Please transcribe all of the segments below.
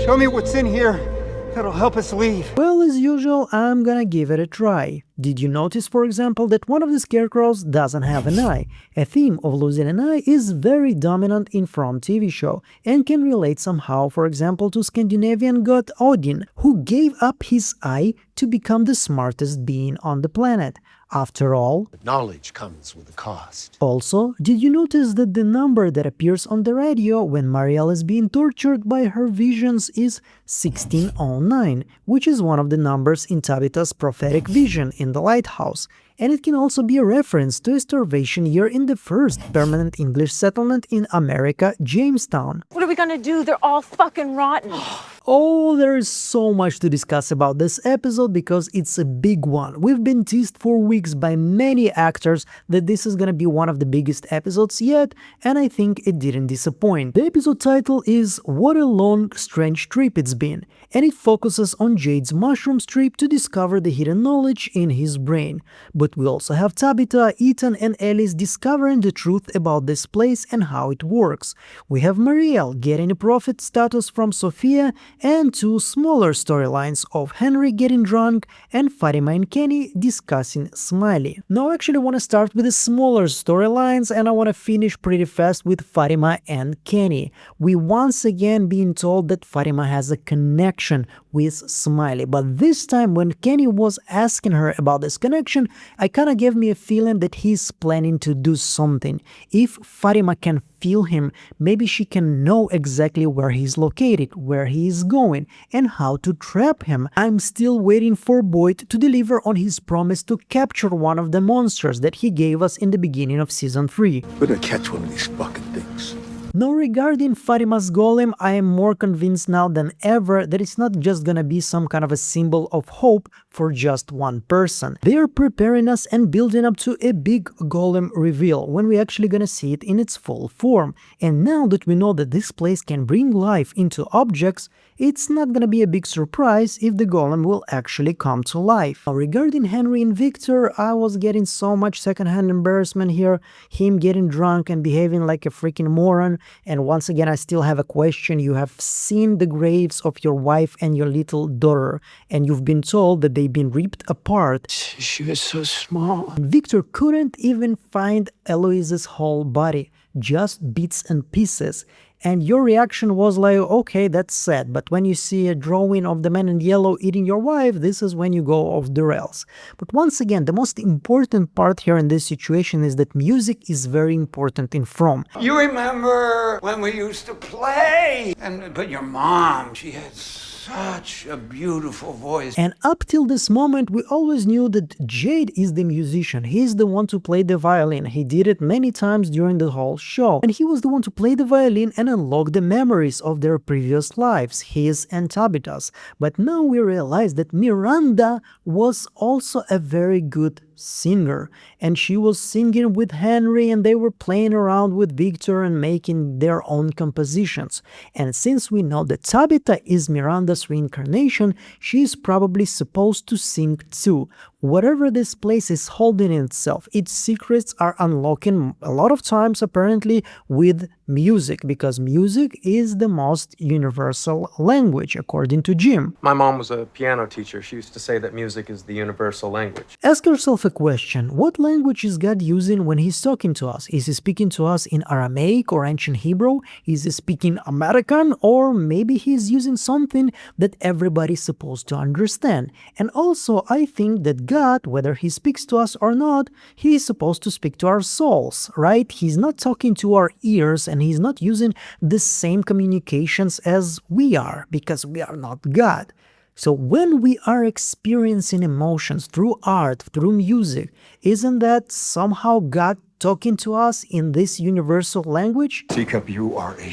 Show me what's in here. That'll help us leave. Well, as usual, I'm gonna give it a try. Did you notice, for example, that one of the scarecrows doesn't have an eye? A theme of losing an eye is very dominant in From TV show and can relate somehow, for example, to Scandinavian god Odin, who gave up his eye to become the smartest being on the planet. After all, knowledge comes with a cost. Also, did you notice that the number that appears on the radio when Marielle is being tortured by her visions is 1609, which is one of the numbers in Tabitha's prophetic vision in the lighthouse, and it can also be a reference to a starvation year in the first permanent English settlement in America, Jamestown. What are we gonna do? They're all fucking rotten. Oh, there is so much to discuss about this episode because it's a big one. We've been teased for weeks by many actors that this is gonna be one of the biggest episodes yet, and I think it didn't disappoint. The episode title is What a Long Strange Trip It's Been, and it focuses on Jade's mushrooms trip to discover the hidden knowledge in his brain. But we also have Tabitha, Ethan and Alice discovering the truth about this place and how it works. We have Marielle getting a prophet status from Sophia, and two smaller storylines of Henry getting drunk and Fatima and Kenny discussing Smiley. Now I actually want to start with the smaller storylines, and I want to finish pretty fast with Fatima and Kenny. We once again being told that Fatima has a connection with Smiley, but this time when Kenny was asking her about this connection, I kinda gave me a feeling that he's planning to do something. If Fatima can feel him, maybe she can know exactly where he's located, where he is going, and how to trap him. I'm still waiting for Boyd to deliver on his promise to capture one of the monsters that he gave us in the beginning of season 3. We're gonna catch one of these fucking things. Now regarding Fatima's golem, I am more convinced now than ever that it's not just gonna be some kind of a symbol of hope for just one person. They are preparing us and building up to a big golem reveal when we're actually gonna see it in its full form. And now that we know that this place can bring life into objects, it's not gonna be a big surprise if the golem will actually come to life. Now regarding Henry and Victor, I was getting so much secondhand embarrassment here, him getting drunk and behaving like a freaking moron. And once again, I still have a question. You have seen the graves of your wife and your little daughter, and you've been told that they've been ripped apart. She was so small. And Victor couldn't even find Eloise's whole body, just bits and pieces. And your reaction was like, okay, that's sad, but when you see a drawing of the man in yellow eating your wife, this is when you go off the rails. But once again, the most important part here in this situation is that music is very important in From. You remember when we used to play? But your mom, she had such a beautiful voice. And up till this moment, we always knew that Jade is the musician. He's the one to play the violin. He did it many times during the whole show. And he was the one to play the violin and unlock the memories of their previous lives, his and Tabitha's. But now we realize that Miranda was also a very good singer, and she was singing with Henry, and they were playing around with Victor and making their own compositions. And since we know that Tabitha is Miranda's reincarnation, she is probably supposed to sing too. Whatever this place is holding in itself, its secrets are unlocking a lot of times apparently with music, because music is the most universal language according to Jim. My mom was a piano teacher. She used to say that music is the universal language. Ask yourself a question. What language is God using when he's talking to us? Is he speaking to us in Aramaic or ancient Hebrew? Is he speaking American? Or maybe he's using something that everybody's supposed to understand. And also, I think that God, whether he speaks to us or not, he is supposed to speak to our souls, right? He's not talking to our ears, and he's not using the same communications as we are, because we are not God. So when we are experiencing emotions through art, through music, isn't that somehow God talking to us in this universal language? Teacup, you are a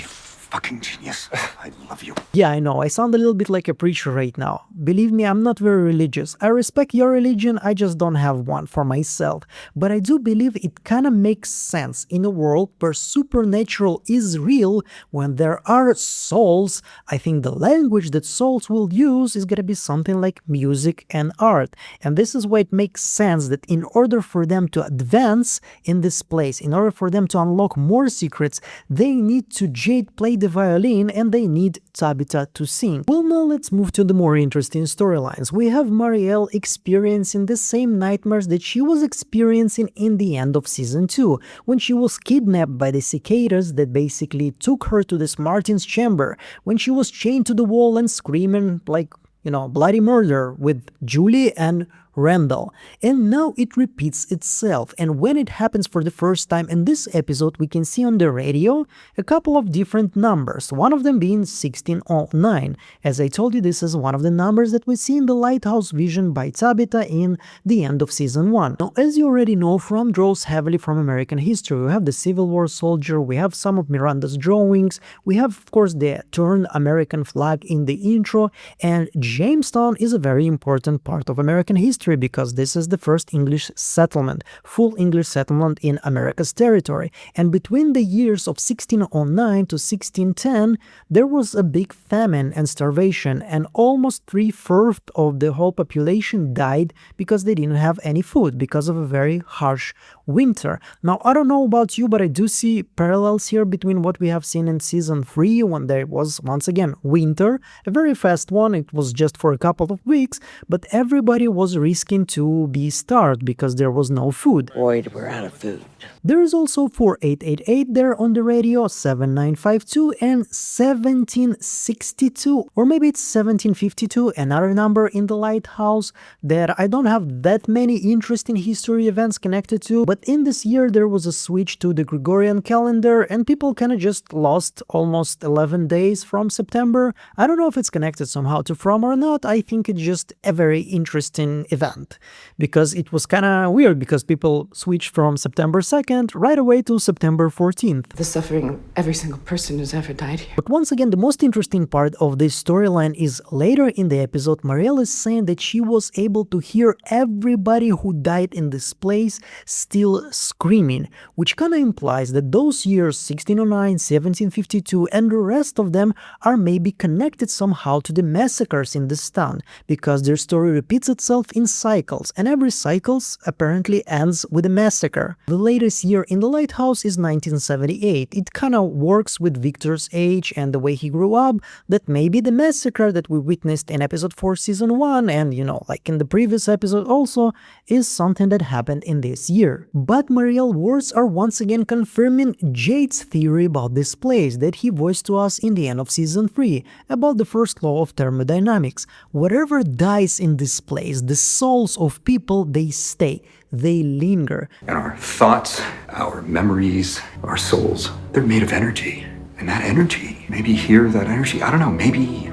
fucking genius. I love you. Yeah, I know, I sound a little bit like a preacher right now. Believe me, I'm not very religious. I respect your religion, I just don't have one for myself. But I do believe it kinda makes sense in a world where supernatural is real, when there are souls. I think the language that souls will use is gonna be something like music and art. And this is why it makes sense that in order for them to advance in this place, in order for them to unlock more secrets, they need to Jade play the violin and they need Tabitha to sing. Well, now let's move to the more interesting storylines. We have Marielle experiencing the same nightmares that she was experiencing in the end of season 2, when she was kidnapped by the cicadas that basically took her to this Martin's chamber, when she was chained to the wall and screaming like, bloody murder with Julie and Randall. And now it repeats itself, and when it happens for the first time in this episode, we can see on the radio a couple of different numbers, one of them being 1609. As I told you, this is one of the numbers that we see in the lighthouse vision by Tabitha in the end of season 1. Now, as you already know, From draws heavily from American history. We have the Civil War soldier, we have some of Miranda's drawings, we have of course the turned American flag in the intro, and Jamestown is a very important part of American history because this is the first English settlement, full English settlement in America's territory. And between the years of 1609 to 1610, there was a big famine and starvation, and almost 3/4 of the whole population died because they didn't have any food because of a very harsh winter. Now, I don't know about you, but I do see parallels here between what we have seen in season 3 when there was once again winter, a very fast one, it was just for a couple of weeks, but everybody was risking to be starved because there was no food. Boy, we're out of food. There is also 4888 there on the radio, 7952 and 1762, or maybe it's 1752, another number in the lighthouse that I don't have that many interesting history events connected to, but in this year there was a switch to the Gregorian calendar and people kind of just lost almost 11 days from September. I don't know if it's connected somehow to From or not. I think it's just a very interesting event because it was kind of weird because people switched from September 2nd right away to September 14th. The suffering of every single person who's ever died here. But once again, the most interesting part of this storyline is later in the episode, Marielle is saying that she was able to hear everybody who died in this place still screaming, which kind of implies that those years, 1609, 1752, and the rest of them are maybe connected somehow to the massacres in this town, because their story repeats itself in cycles, and every cycle apparently ends with a massacre. The latest year in the lighthouse is 1978. It kind of works with Victor's age and the way he grew up, that maybe the massacre that we witnessed in episode 4 season 1 and like in the previous episode also is something that happened in this year. But Marielle's words are once again confirming Jade's theory about this place that he voiced to us in the end of season 3 about the first law of thermodynamics. Whatever dies in this place, the souls of people, they stay. They linger. And our thoughts, our memories, our souls, they're made of energy. And that energy, maybe here, that energy, I don't know, maybe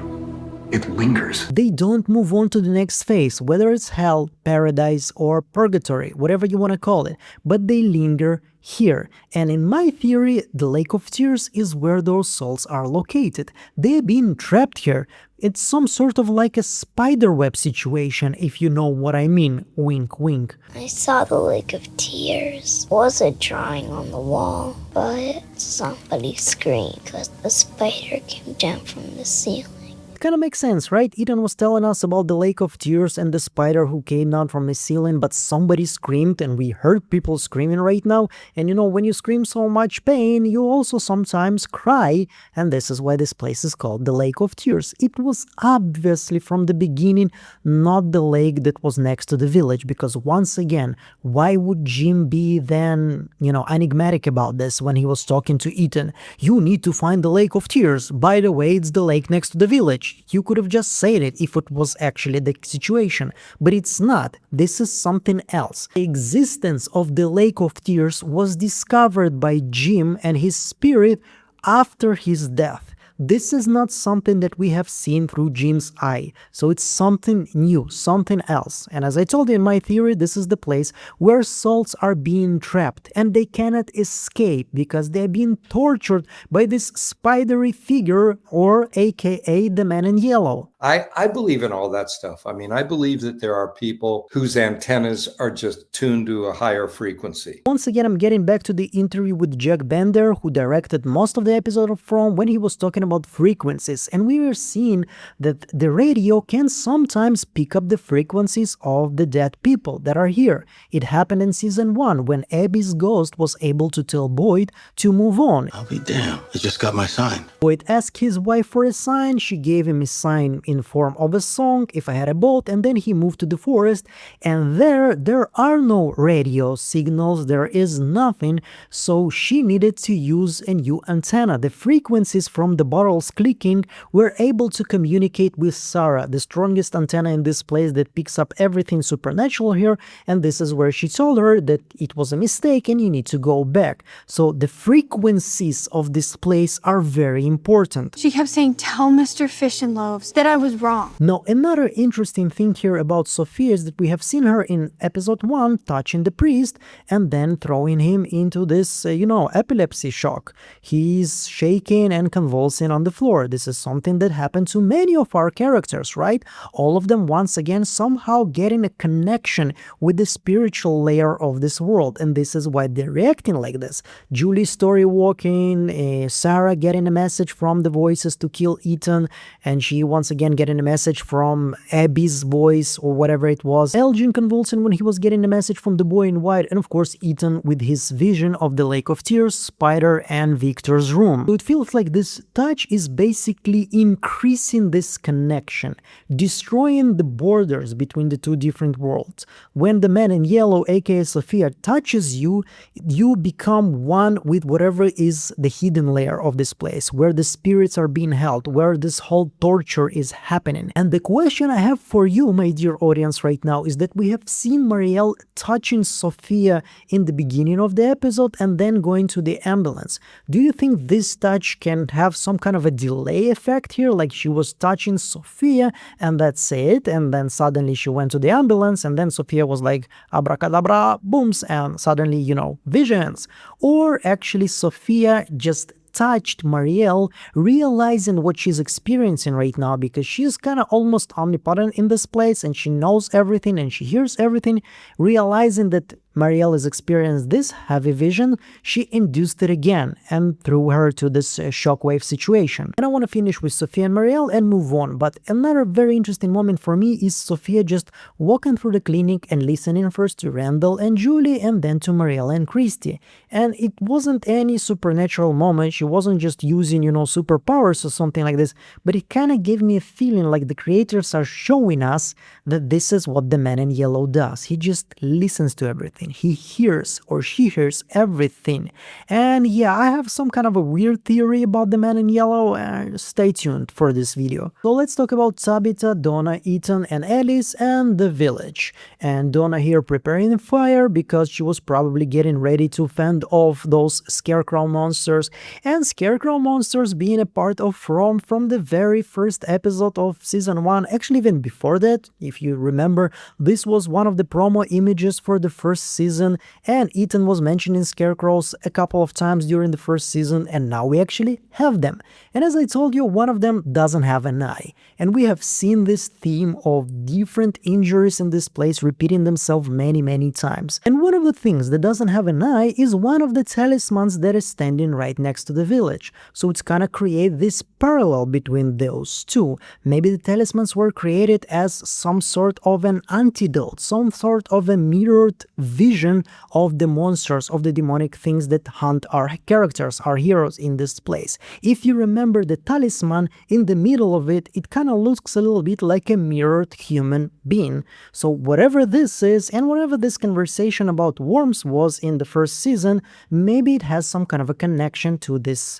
it lingers. They don't move on to the next phase, whether it's hell, paradise, or purgatory, whatever you want to call it, but they linger here. And in my theory, the Lake of Tears is where those souls are located. They've been trapped here. It's some sort of like a spiderweb situation, if you know what I mean. Wink, wink. I saw the Lake of Tears. It was a drawing on the wall, but somebody screamed because the spider came down from the ceiling. It kind of makes sense, right? Ethan was telling us about the Lake of Tears and the spider who came down from the ceiling, but somebody screamed and we heard people screaming right now. And when you scream so much pain, you also sometimes cry, and this is why this place is called the Lake of Tears. It was obviously from the beginning not the lake that was next to the village, because once again, why would Jim be then, enigmatic about this when he was talking to Ethan? You need to find the Lake of Tears. By the way, it's the lake next to the village. You could have just said it if it was actually the situation, but it's not. This is something else. The existence of the Lake of Tears was discovered by Jim and his spirit after his death. This is not something that we have seen through Jim's eye, so it's something new, something else. And as I told you in my theory, this is the place where souls are being trapped and they cannot escape because they're being tortured by this spidery figure, or aka the man in yellow. I believe in all that stuff. I mean, I believe that there are people whose antennas are just tuned to a higher frequency. Once again, I'm getting back to the interview with Jack Bender, who directed most of the episode from, when he was talking about frequencies, and we were seeing that the radio can sometimes pick up the frequencies of the dead people that are here. It happened in season 1 when Abby's ghost was able to tell Boyd to move on. I'll be damned. I just got my sign. Boyd asked his wife for a sign, she gave him a sign in form of a song, if I had a boat, and then he moved to the forest, and there are no radio signals, there is nothing, so she needed to use a new antenna. The frequencies from the bottles clicking were able to communicate with Sarah, the strongest antenna in this place that picks up everything supernatural here, and this is where she told her that it was a mistake and you need to go back. So the frequencies of this place are very important. She kept saying, tell Mr. Fish and Loaves that I was wrong. Now, another interesting thing here about Sophia is that we have seen her in episode 1 touching the priest and then throwing him into this, epilepsy shock. He's shaking and convulsing on the floor. This is something that happened to many of our characters, right? All of them, once again, somehow getting a connection with the spiritual layer of this world, and this is why they're reacting like this. Julie story walking, Sarah getting a message from the voices to kill Ethan, and she once again getting a message from Abby's voice or whatever it was. Elgin convulsing when he was getting a message from the boy in white, and of course Ethan with his vision of the Lake of Tears, Spider, and Victor's room. So it feels like this touch is basically increasing this connection, destroying the borders between the two different worlds. When the man in yellow, aka Sophia, touches you, you become one with whatever is the hidden layer of this place, where the spirits are being held, where this whole torture is happening. And the question I have for you, my dear audience, right now is that we have seen Marielle touching Sophia in the beginning of the episode and then going to the ambulance. Do you think this touch can have some kind of a delay effect here, like she was touching Sophia and that's it, and then suddenly she went to the ambulance and then Sophia was like abracadabra, booms, and suddenly, visions? Or actually Sophia just touched Marielle, realizing what she's experiencing right now, because she's kind of almost omnipotent in this place and she knows everything and she hears everything, realizing that Marielle has experienced this heavy vision, she induced it again and threw her to this shockwave situation. And I want to finish with Sophia and Marielle and move on, but another very interesting moment for me is Sophia just walking through the clinic and listening first to Randall and Julie and then to Marielle and Christy. And it wasn't any supernatural moment, she wasn't just using, superpowers or something like this, but it kind of gave me a feeling like the creators are showing us that this is what the man in yellow does. He just listens to everything. He hears or she hears everything. And yeah, I have some kind of a weird theory about the man in yellow. Stay tuned for this video. So let's talk about Tabitha, Donna, Ethan, and Alice and the village. And Donna here preparing a fire because she was probably getting ready to fend off those scarecrow monsters. And scarecrow monsters being a part of from the very first episode of season 1. Actually, even before that, if you remember, this was one of the promo images for the first season, and Ethan was mentioning scarecrows a couple of times during the first season, and now we actually have them. And as I told you, one of them doesn't have an eye, and we have seen this theme of different injuries in this place repeating themselves many times. And one of the things that doesn't have an eye is one of the talismans that is standing right next to the village, so it's gonna create this parallel between those two. Maybe the talismans were created as some sort of an antidote, some sort of a mirrored vision of the monsters, of the demonic things that hunt our characters, our heroes in this place. If you remember the talisman, in the middle of it, it kind of looks a little bit like a mirrored human being. So whatever this is, and whatever this conversation about worms was in the first season, maybe it has some kind of a connection to this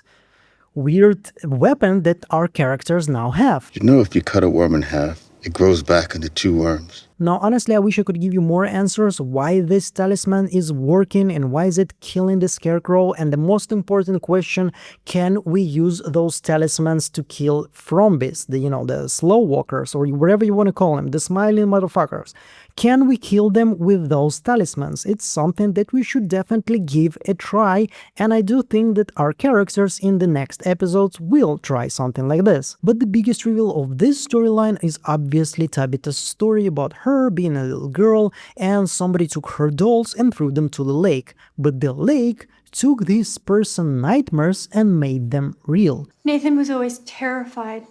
weird weapon that our characters now have. You know, if you cut a worm in half, it grows back into 2 worms. Now, honestly, I wish I could give you more answers why this talisman is working and why is it killing the Scarecrow, and the most important question, can we use those talismans to kill Frombies, the slow walkers, or whatever you want to call them, the smiling motherfuckers? Can we kill them with those talismans? It's something that we should definitely give a try, and I do think that our characters in the next episodes will try something like this. But the biggest reveal of this storyline is obviously Tabitha's story about her being a little girl and somebody took her dolls and threw them to the lake. But the lake took this person's nightmares and made them real. Nathan was always terrified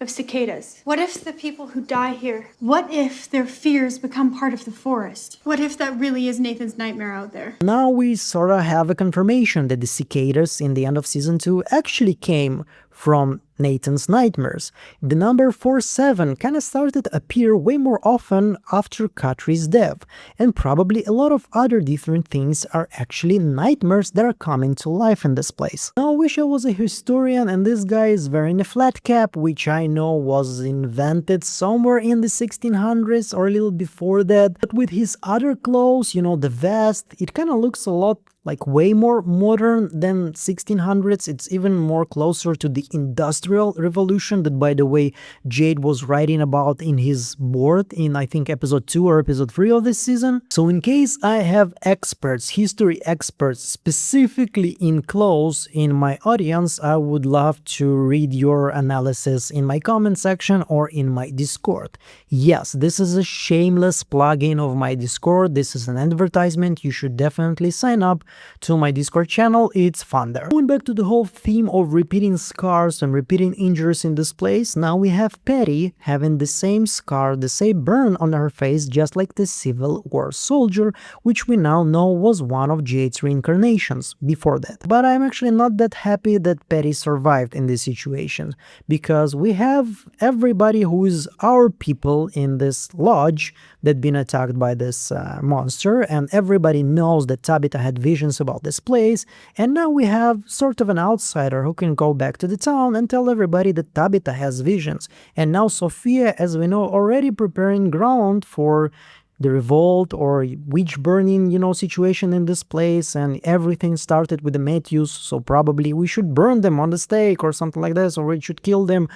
of cicadas. What if the people who die here, what if their fears become part of the forest? What if that really is Nathan's nightmare out there? Now we sorta have a confirmation that the cicadas in the end of season 2 actually came from Nathan's nightmares. The number 47 kinda started to appear way more often after Katri's death, and probably a lot of other different things are actually nightmares that are coming to life in this place. Now I wish I was a historian, and this guy is wearing a flat cap, which I know was invented somewhere in the 1600s or a little before that, but with his other clothes, the vest, it kinda looks a lot like way more modern than 1600s. It's even more closer to the Industrial Revolution that, by the way, Jade was writing about in his board in, I think, episode 2 or episode 3 of this season. So in case I have experts, history experts, specifically in clothes in my audience, I would love to read your analysis in my comment section or in my Discord. Yes, this is a shameless plugin of my Discord. This is an advertisement. You should definitely sign up to my Discord channel. It's fun there. Going back to the whole theme of repeating scars and repeating injuries in this place, now we have Patty having the same scar, the same burn on her face, just like the Civil War soldier, which we now know was one of Jade's reincarnations before that. But I'm actually not that happy that Patty survived in this situation, because we have everybody who is our people in this lodge that been attacked by this monster, and everybody knows that Tabitha had visions about this place, and now we have sort of an outsider who can go back to the town and tell everybody that Tabitha has visions. And now Sophia, as we know, already preparing ground for the revolt or witch burning, situation in this place, and everything started with the Matthews, so probably we should burn them on the stake or something like this, or we should kill them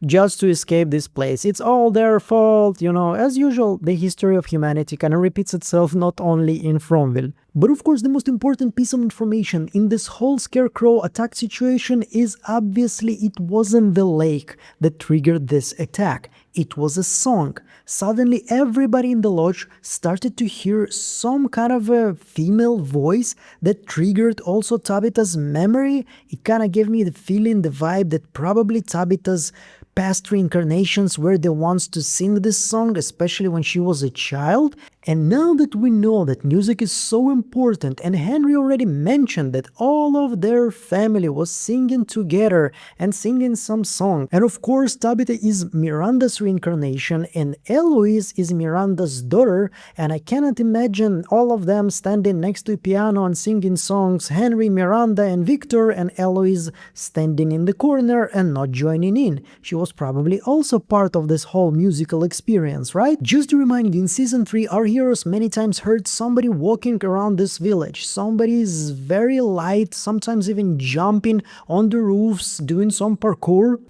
just to escape this place. It's all their fault, As usual, the history of humanity kind of repeats itself not only in Fromville. But of course, the most important piece of information in this whole Scarecrow attack situation is obviously it wasn't the lake that triggered this attack. It was a song. Suddenly everybody in the lodge started to hear some kind of a female voice that triggered also Tabitha's memory. It kind of gave me the feeling, the vibe that probably Tabitha's past reincarnations were the ones to sing this song, especially when she was a child. And now that we know that music is so important, and Henry already mentioned that all of their family was singing together and singing some song, and of course Tabitha is Miranda's reincarnation and Eloise is Miranda's daughter, and I cannot imagine all of them standing next to a piano and singing songs, Henry, Miranda and Victor, and Eloise standing in the corner and not joining in. She was probably also part of this whole musical experience, right? Just to remind you, in season 3 our heroes many times heard somebody walking around this village. Somebody is very light, sometimes even jumping on the roofs, doing some parkour.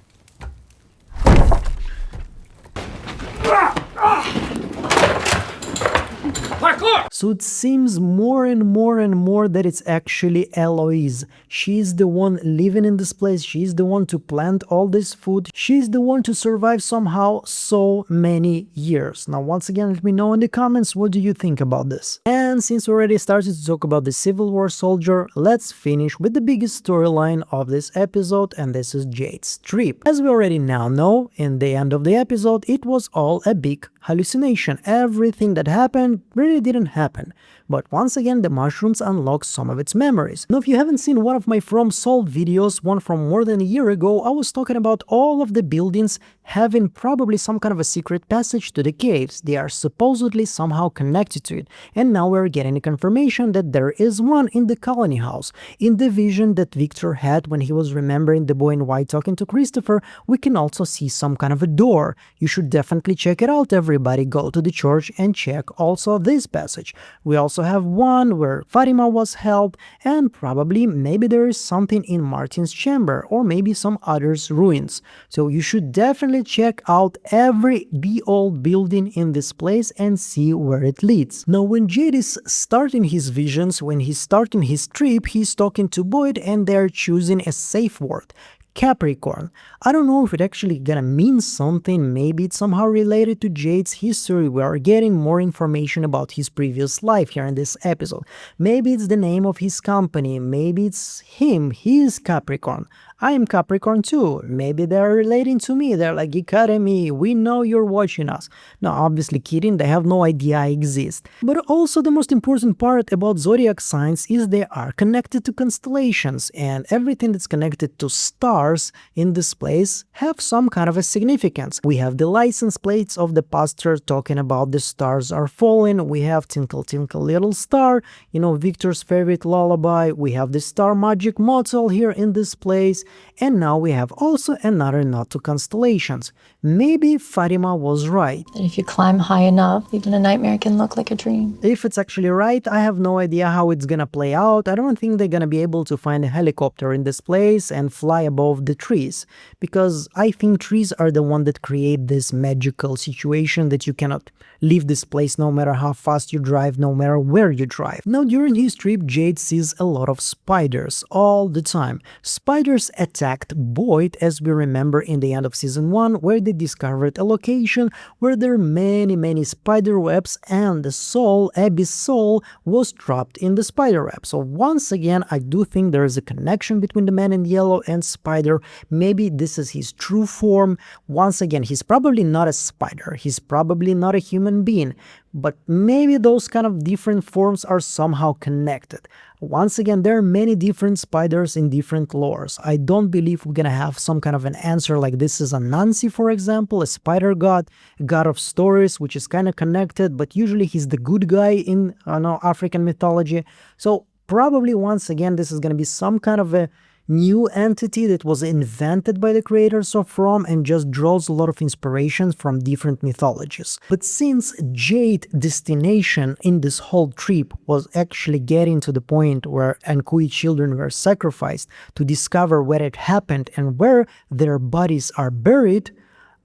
So it seems more and more that it's actually Eloise. She's the one living in this place, she's the one to plant all this food, she's the one to survive somehow so many years. Now once again, let me know in the comments what do you think about this. And since we already started to talk about the Civil War soldier, let's finish with the biggest storyline of this episode, and this is Jade's trip. As we already now know, in the end of the episode, it was all a big hallucination. Everything that happened really didn't happen. But once again, the mushrooms unlock some of its memories. Now, if you haven't seen one of my From Solved videos, one from more than a year ago, I was talking about all of the buildings having probably some kind of a secret passage to the caves. They are supposedly somehow connected to it. And now we're getting a confirmation that there is one in the colony house. In the vision that Victor had when he was remembering the boy in white talking to Christopher, we can also see some kind of a door. You should definitely check it out, everyone. everybody go to the church and check also this passage. We also have one where Fatima was held, and probably maybe there is something in Martin's chamber or maybe some others ruins. So you should definitely check out the old building in this place and see where it leads. Now when Jade is starting his visions, when he's starting his trip, he's talking to Boyd and they're choosing a safe word. Capricorn. I don't know if it actually gonna mean something, maybe it's somehow related to Jade's history. We are getting more information about his previous life here in this episode. Maybe it's the name of his company, maybe it's him, he is Capricorn. I am Capricorn too. Maybe they're relating to me. They're like, Academy, we know you're watching us. No, obviously kidding, they have no idea I exist. But also the most important part about zodiac signs is they are connected to constellations, and everything that's connected to stars in this place have some kind of a significance. We have the license plates of the pastor talking about the stars are falling. We have Tinkle Tinkle Little Star, you know, Victor's favorite lullaby. We have the Star Magic Motel here in this place. And now we have also another nod to constellations. Maybe Fatima was right. And if you climb high enough, even a nightmare can look like a dream. If it's actually right, I have no idea how it's gonna play out. I don't think they're gonna be able to find a helicopter in this place and fly above the trees, because I think trees are the one that create this magical situation that you cannot leave this place no matter how fast you drive, no matter where you drive. Now during his trip, Jade sees a lot of spiders all the time. Spiders attacked Boyd, as we remember in the end of season 1, where they discovered a location where there are many spider webs, and the soul, Abby's soul, was trapped in the spider web. So once again, I do think there is a connection between the man in yellow and Spider. Maybe this is his true form. Once again, he's probably not a spider, he's probably not a human being, but maybe those kind of different forms are somehow connected. Once again, there are many different spiders in different lores. I don't believe we're gonna have some kind of an answer like this is Anansi, for example, a spider god, a god of stories, which is kind of connected, but usually he's the good guy in African mythology. So probably once again, this is gonna be some kind of a new entity that was invented by the creators of Rome and just draws a lot of inspiration from different mythologies. But since Jade's destination in this whole trip was actually getting to the point where Ankui children were sacrificed to discover where it happened and where their bodies are buried,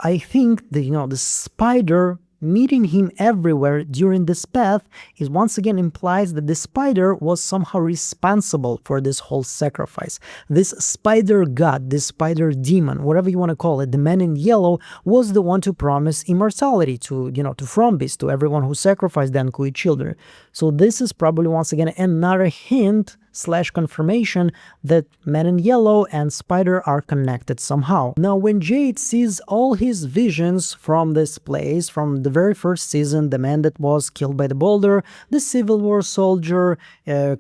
I think the spider meeting him everywhere during this path is once again implies that the spider was somehow responsible for this whole sacrifice. This spider god, this spider demon, whatever you want to call it, the man in yellow, was the one to promise immortality to Frombis, to everyone who sacrificed the Ankui children. So this is probably once again another hint / confirmation that Man in Yellow and Spider are connected somehow. Now when Jade sees all his visions from this place, from the very first season, the man that was killed by the boulder, the Civil War soldier,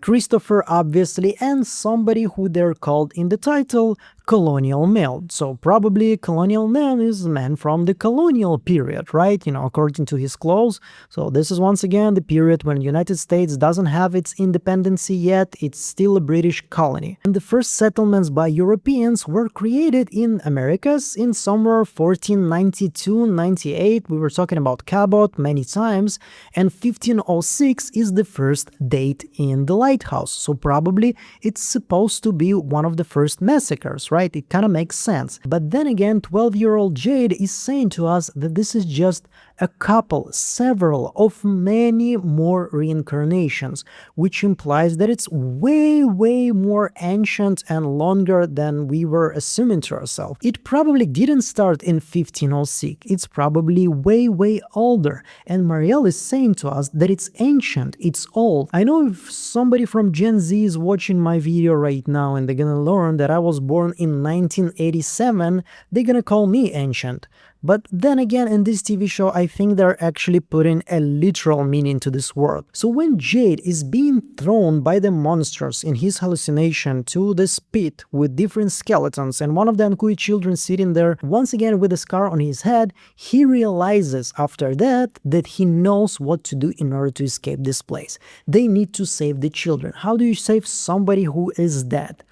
Christopher obviously, and somebody who they're called in the title colonial male. So probably colonial man is man from the colonial period, right? According to his clothes. So this is once again the period when the United States doesn't have its independency yet. It's still a British colony. And the first settlements by Europeans were created in Americas in somewhere 1492-98. We were talking about Cabot many times, and 1506 is the first date in the lighthouse. So probably it's supposed to be one of the first massacres, right? It kind of makes sense. But then again, 12-year-old Jade is saying to us that this is just a couple, several of many more reincarnations, which implies that it's way more ancient and longer than we were assuming to ourselves. It probably didn't start in 1506, it's probably way older, and Marielle is saying to us that it's ancient, it's old. I know if somebody from Gen Z is watching my video right now and they're gonna learn that I was born in 1987, they're gonna call me ancient. But then again, in this TV show, I think they're actually putting a literal meaning to this word. So when Jade is being thrown by the monsters in his hallucination to this pit with different skeletons and one of the Ankui children sitting there, once again with a scar on his head, he realizes after that he knows what to do in order to escape this place. They need to save the children. How do you save somebody who is dead?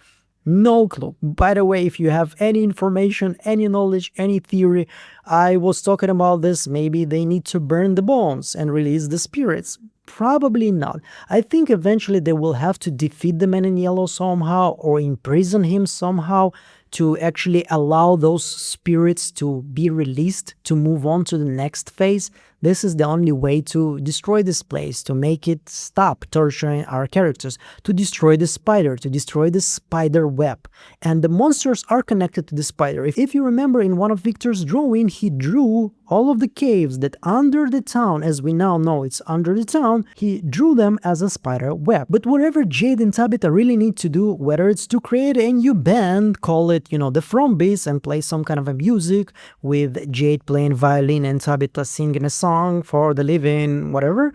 No clue. By the way, if you have any information, any knowledge, any theory, I was talking about this, maybe they need to burn the bones and release the spirits. Probably not. I think eventually they will have to defeat the man in yellow somehow or imprison him somehow to actually allow those spirits to be released to move on to the next phase. This is the only way to destroy this place, to make it stop torturing our characters, to destroy the spider, to destroy the spider web. And the monsters are connected to the spider. If you remember, in one of Victor's drawing, he drew all of the caves that under the town, as we now know it's under the town, he drew them as a spider web. But whatever Jade and Tabitha really need to do, whether it's to create a new band, call it, the Frombies, and play some kind of a music with Jade playing violin and Tabitha singing a song for the living, whatever,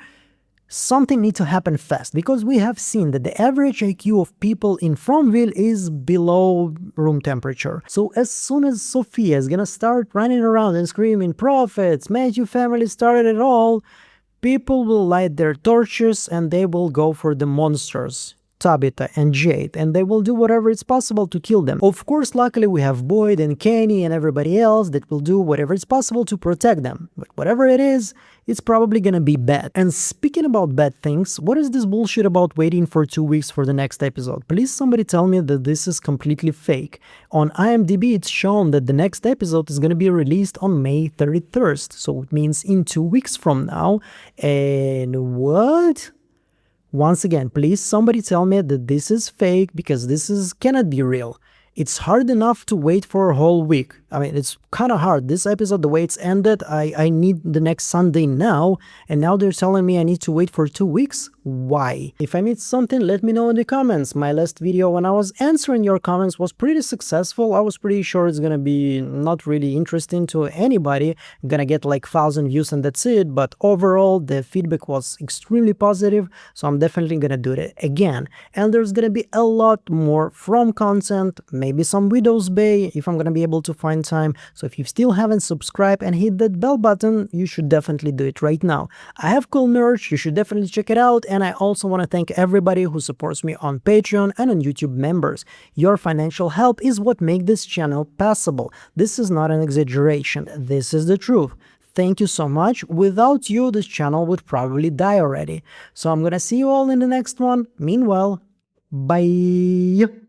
something needs to happen fast, because we have seen that the average IQ of people in Fromville is below room temperature. So as soon as Sophia is gonna start running around and screaming, "Prophets, Matthew family started it all," people will light their torches and they will go for the monsters, Tabitha and Jade, and they will do whatever is possible to kill them. Of course, luckily we have Boyd and Kenny and everybody else that will do whatever is possible to protect them. But whatever it is, it's probably gonna be bad. And speaking about bad things, what is this bullshit about waiting for 2 weeks for the next episode? Please somebody tell me that this is completely fake. On IMDb it's shown that the next episode is gonna be released on May 31st, so it means in 2 weeks from now. And what? Once again, please somebody tell me that this is fake, because this cannot be real. It's hard enough to wait for a whole week. I mean, it's kind of hard. This episode, the way it's ended, I need the next Sunday now, and now they're telling me I need to wait for 2 weeks? Why? If I missed something, let me know in the comments. My last video when I was answering your comments was pretty successful. I was pretty sure it's gonna be not really interesting to anybody. I'm gonna get like 1,000 views and that's it, but overall the feedback was extremely positive, so I'm definitely gonna do it again. And there's gonna be a lot more From content, maybe some Widow's Bay if I'm gonna be able to find time. So if you still haven't subscribed and hit that bell button, you should definitely do it right now. I have cool merch, you should definitely check it out, and I also want to thank everybody who supports me on Patreon and on YouTube members. Your financial help is what makes this channel possible. This is not an exaggeration, this is the truth. Thank you so much. Without you, this channel would probably die already. So I'm gonna see you all in the next one. Meanwhile, bye!